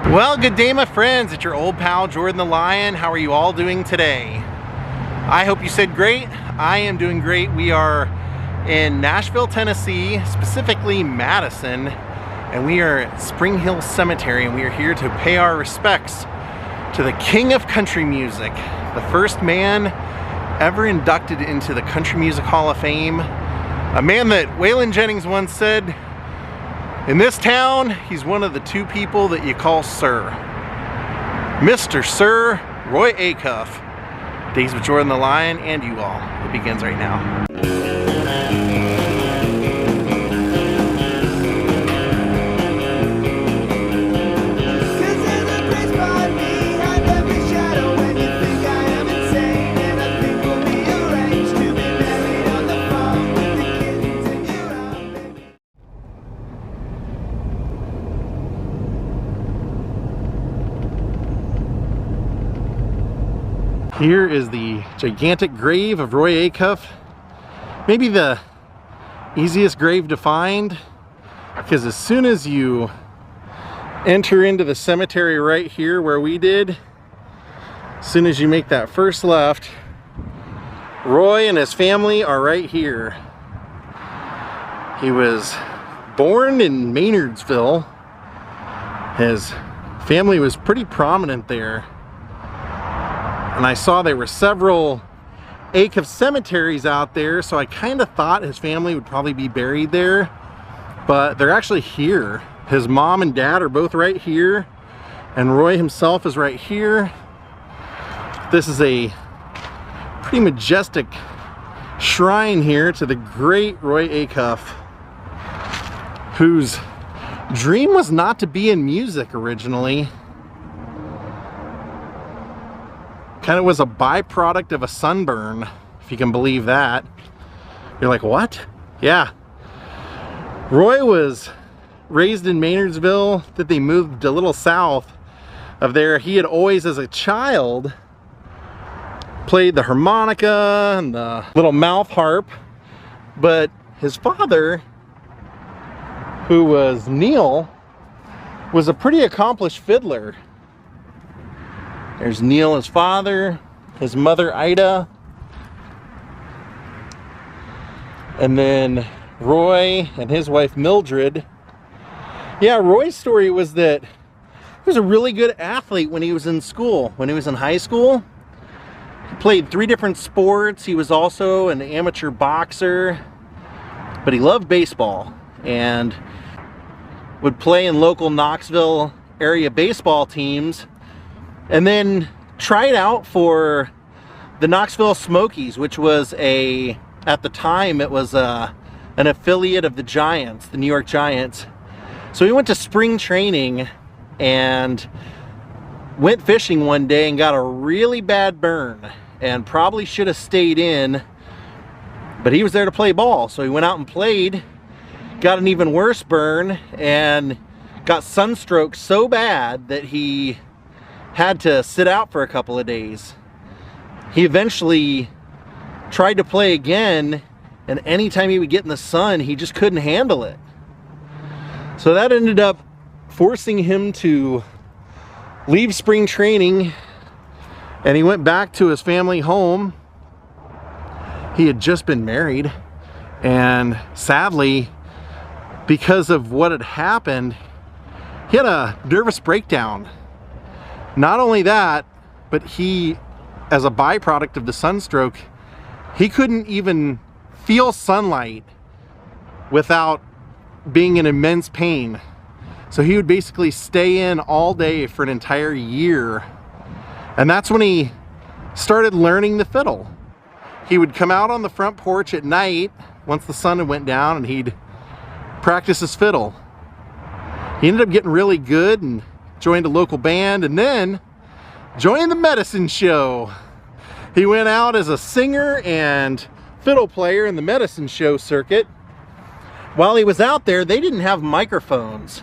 Well, good day, my friends. It's your old pal Jordan the Lion. How are you all doing today? I hope you said great. I am doing great. We are in Nashville, Tennessee, specifically Madison, and we are at Spring Hill Cemetery, and we are here to pay our respects to the king of country music, the first man ever inducted into the Country Music Hall of Fame, a man that Waylon Jennings once said, in this town, he's one of the two people that you call Sir. Mr. Sir Roy Acuff. Daze with Jordan the Lion and you all. It begins right now. Here is the gigantic grave of Roy Acuff. Maybe the easiest grave to find, because as soon as you enter into the cemetery right here where we did, as soon as you make that first left, Roy and his family are right here. He was born in Maynardsville. His family was pretty prominent there. And I saw there were several Acuff cemeteries out there, so I kind of thought his family would probably be buried there, but they're actually here. His mom and dad are both right here, and Roy himself is right here. This is a pretty majestic shrine here to the great Roy Acuff, whose dream was not to be in music originally. Kind of was a byproduct of a sunburn, if you can believe that. You're like, what? Yeah. Roy was raised in Maynardsville, that they moved a little south of there. He had always, as a child, played the harmonica and the little mouth harp, but his father, who was Neil, was a pretty accomplished fiddler. There's Neil, his father, his mother Ida, and then Roy and his wife Mildred. Yeah, Roy's story was that he was a really good athlete when he was in school. When he was in high school, he played 3 different sports. He was also an amateur boxer, but he loved baseball and would play in local Knoxville area baseball teams. And then tried out for the Knoxville Smokies, which was at the time, it was an affiliate of the Giants, the New York Giants. So he went to spring training and went fishing one day and got a really bad burn and probably should have stayed in, but he was there to play ball. So he went out and played, got an even worse burn, and got sunstroke so bad that he had to sit out for a couple of days. He eventually tried to play again, and anytime he would get in the sun, he just couldn't handle it. So that ended up forcing him to leave spring training, and he went back to his family home. He had just been married, and sadly, because of what had happened, he had a nervous breakdown. Not only that, but he, as a byproduct of the sunstroke, he couldn't even feel sunlight without being in immense pain. So he would basically stay in all day for an entire year. And that's when he started learning the fiddle. He would come out on the front porch at night once the sun had went down, and he'd practice his fiddle. He ended up getting really good and joined a local band, and then joined the medicine show. He went out as a singer and fiddle player in the medicine show circuit. While he was out there, they didn't have microphones,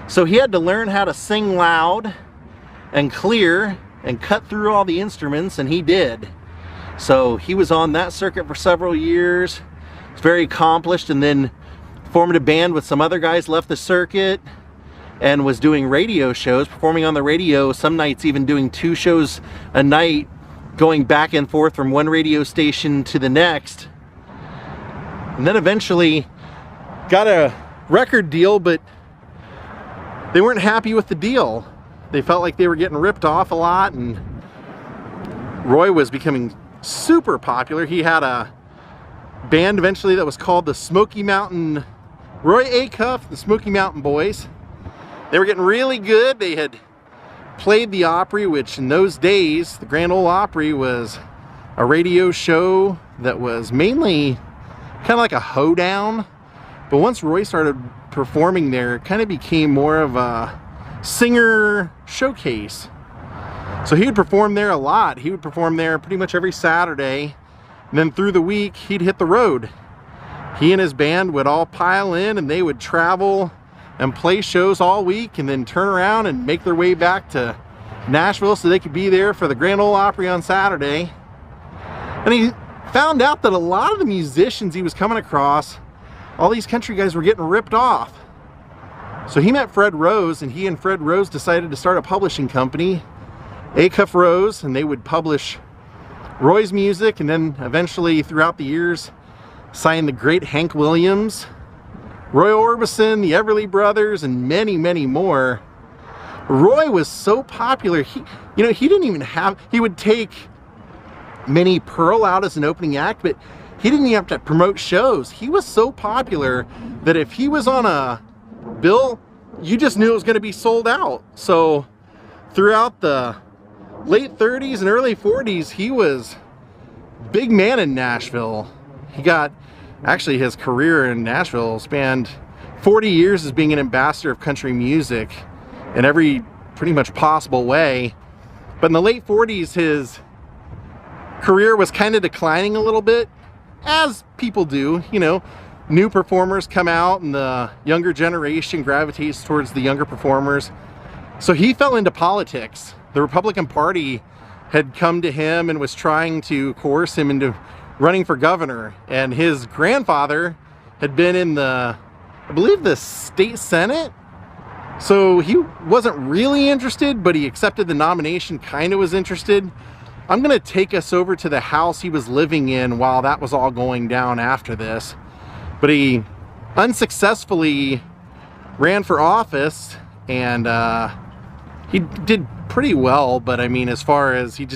so he had to learn how to sing loud and clear and cut through all the instruments, and he did. So he was on that circuit for several years. He was very accomplished, and then formed a band with some other guys, left the circuit, and was doing radio shows, performing on the radio, some nights even doing 2 shows a night, going back and forth from one radio station to the next. And then eventually got a record deal, but they weren't happy with the deal. They felt like they were getting ripped off a lot, and Roy was becoming super popular. He had a band eventually that was called the Smoky Mountain, Roy Acuff, the Smoky Mountain Boys. They were getting really good. They had played the Opry, which in those days, the Grand Ole Opry was a radio show that was mainly kind of like a hoedown. But once Roy started performing there, it kind of became more of a singer showcase. So he would perform there a lot. He would perform there pretty much every Saturday. And then through the week, he'd hit the road. He and his band would all pile in, and they would travel and play shows all week, and then turn around and make their way back to Nashville so they could be there for the Grand Ole Opry on Saturday. And he found out that a lot of the musicians he was coming across, all these country guys, were getting ripped off. So he met Fred Rose, and he and Fred Rose decided to start a publishing company, Acuff Rose, and they would publish Roy's music, and then eventually throughout the years signed the great Hank Williams, Roy Orbison, the Everly Brothers, and many, many more. Roy was so popular, he didn't even have, he would take Minnie Pearl out as an opening act, but he didn't even have to promote shows. He was so popular that if he was on a bill, you just knew it was going to be sold out. So throughout the late 30s and early 40s, he was big man in Nashville. He got, actually his career in Nashville spanned 40 years as being an ambassador of country music in every pretty much possible way. But in the late 40s, his career was kind of declining a little bit, as people do. New performers come out and the younger generation gravitates towards the younger performers. So he fell into politics. The Republican Party had come to him and was trying to coerce him into running for governor. And his grandfather had been in I believe the state senate. So he wasn't really interested, but he accepted the nomination, kind of was interested. I'm going to take us over to the house he was living in while that was all going down after this. But he unsuccessfully ran for office, and he did pretty well, but I mean, as far as he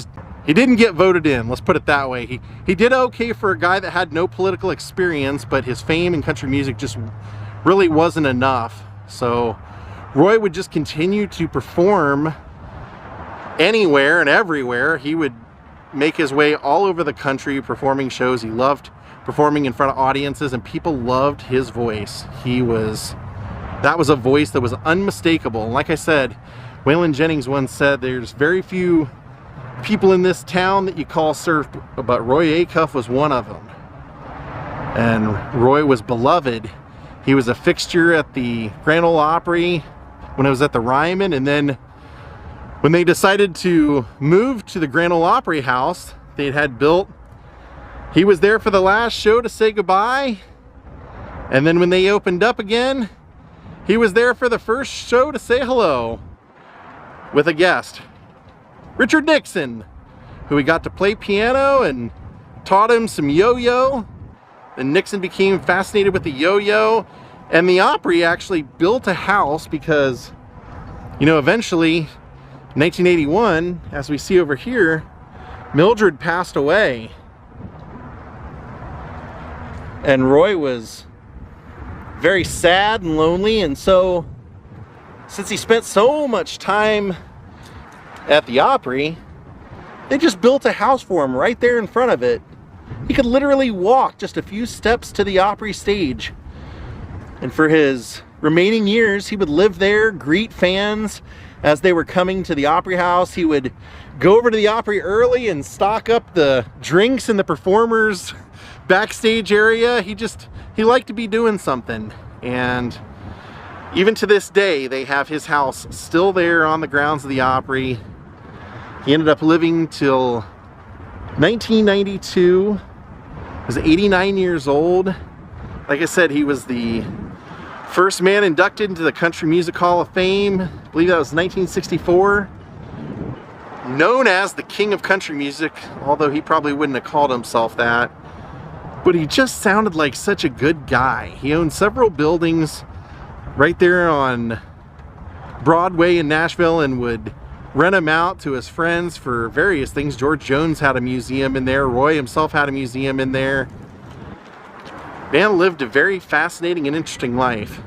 didn't get voted in, let's put it that way. He did okay for a guy that had no political experience, but his fame in country music just really wasn't enough. So Roy would just continue to perform anywhere and everywhere. He would make his way all over the country performing shows. He loved performing in front of audiences, and people loved his voice. That was a voice that was unmistakable. And like I said, Waylon Jennings once said, there's very few people in this town that you call surf, but Roy Acuff was one of them. And Roy was beloved. He was a fixture at the Grand Ole Opry when it was at the Ryman, and then when they decided to move to the Grand Ole Opry house they had built, he was there for the last show to say goodbye. And then when they opened up again, he was there for the first show to say hello with a guest, Richard Nixon, who he got to play piano and taught him some yo-yo. And Nixon became fascinated with the yo-yo. And the Opry actually built a house because, eventually, in 1981, as we see over here, Mildred passed away. And Roy was very sad and lonely, and so since he spent so much time at the Opry, they just built a house for him right there in front of it. He could literally walk just a few steps to the Opry stage. And for his remaining years, he would live there, greet fans as they were coming to the Opry house. He would go over to the Opry early and stock up the drinks in the performers' backstage area. He liked to be doing something. And even to this day, they have his house still there on the grounds of the Opry. He ended up living till 1992. He was 89 years old. Like I said, he was the First man inducted into the Country Music Hall of Fame. I believe that was 1964. Known as the King of Country Music, although he probably wouldn't have called himself that. But he just sounded like such a good guy. He owned several buildings right there on Broadway in Nashville and would rent them out to his friends for various things. George Jones had a museum in there. Roy himself had a museum in there. Man lived a very fascinating and interesting life.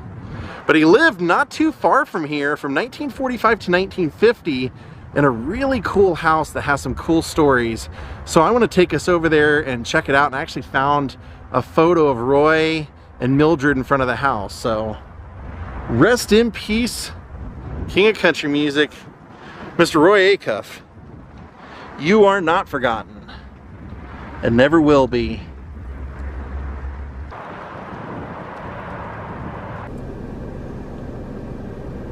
But he lived not too far from here, from 1945 to 1950, in a really cool house that has some cool stories. So I want to take us over there and check it out. And I actually found a photo of Roy and Mildred in front of the house. So rest in peace, King of Country Music, Mr. Roy Acuff. You are not forgotten and never will be.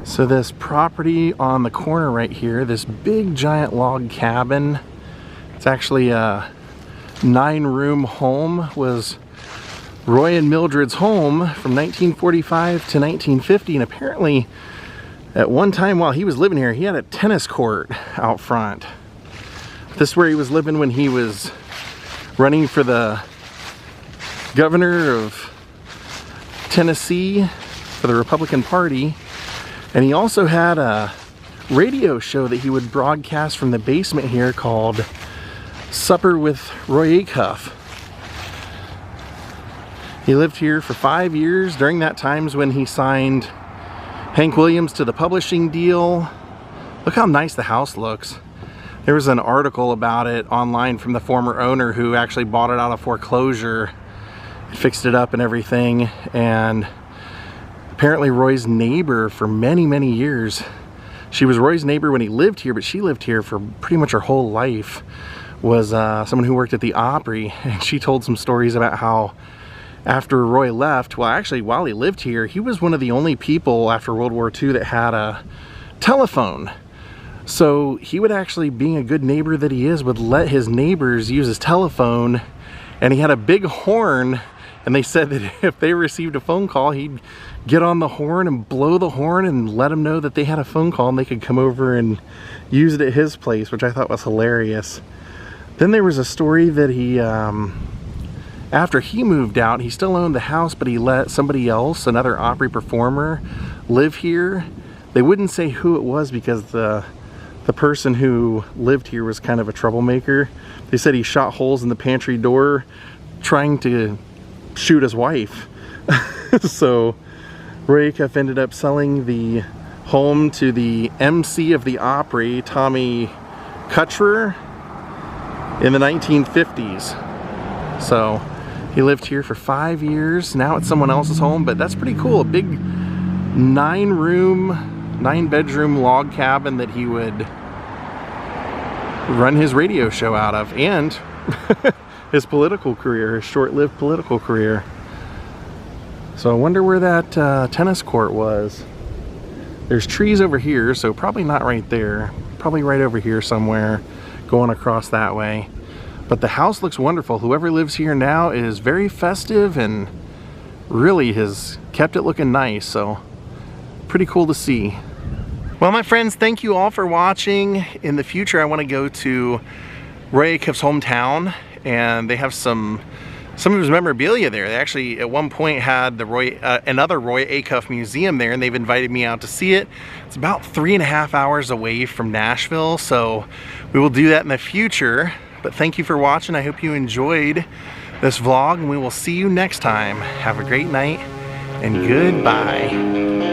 So this property on the corner right here, this big giant log cabin, it's actually a 9-room home, was Roy and Mildred's home from 1945 to 1950, and apparently at one time while he was living here, he had a tennis court out front. This is where he was living when he was running for the governor of Tennessee for the Republican Party. And he also had a radio show that he would broadcast from the basement here called Supper with Roy Acuff. He lived here for 5 years. During that time's when he signed Hank Williams to the publishing deal. Look how nice the house looks. There was an article about it online from the former owner who actually bought it out of foreclosure, fixed it up and everything, and apparently Roy's neighbor for many, many years. She was Roy's neighbor when he lived here, but she lived here for pretty much her whole life. Was someone who worked at the Opry, and she told some stories about how after Roy left, well actually while he lived here, he was one of the only people after World War II that had a telephone. So he would actually, being a good neighbor that he is, would let his neighbors use his telephone, and he had a big horn, and they said that if they received a phone call, he'd get on the horn and blow the horn and let them know that they had a phone call and they could come over and use it at his place, which I thought was hilarious. Then there was a story that he, after he moved out, he still owned the house, but he let somebody else, another Opry performer, live here. They wouldn't say who it was because the person who lived here was kind of a troublemaker. They said he shot holes in the pantry door trying to shoot his wife. So Roy Acuff ended up selling the home to the MC of the Opry, Tommy Cutcherer, in the 1950s. So he lived here for 5 years. Now it's someone else's home, but that's pretty cool. A big 9-bedroom log cabin that he would run his radio show out of, and his political career, his short-lived political career. So I wonder where that tennis court was. There's trees over here, so probably not right there. Probably right over here somewhere, going across that way. But the house looks wonderful. Whoever lives here now is very festive and really has kept it looking nice, so pretty cool to see. Well, my friends, thank you all for watching. In the future, I want to go to Roy Acuff's hometown, and they have some of his memorabilia there. They actually at one point had the another Roy Acuff museum there, and they've invited me out to see it. It's about 3.5 hours away from Nashville, so we will do that in the future. But thank you for watching. I hope you enjoyed this vlog, and we will see you next time. Have a great night, and goodbye.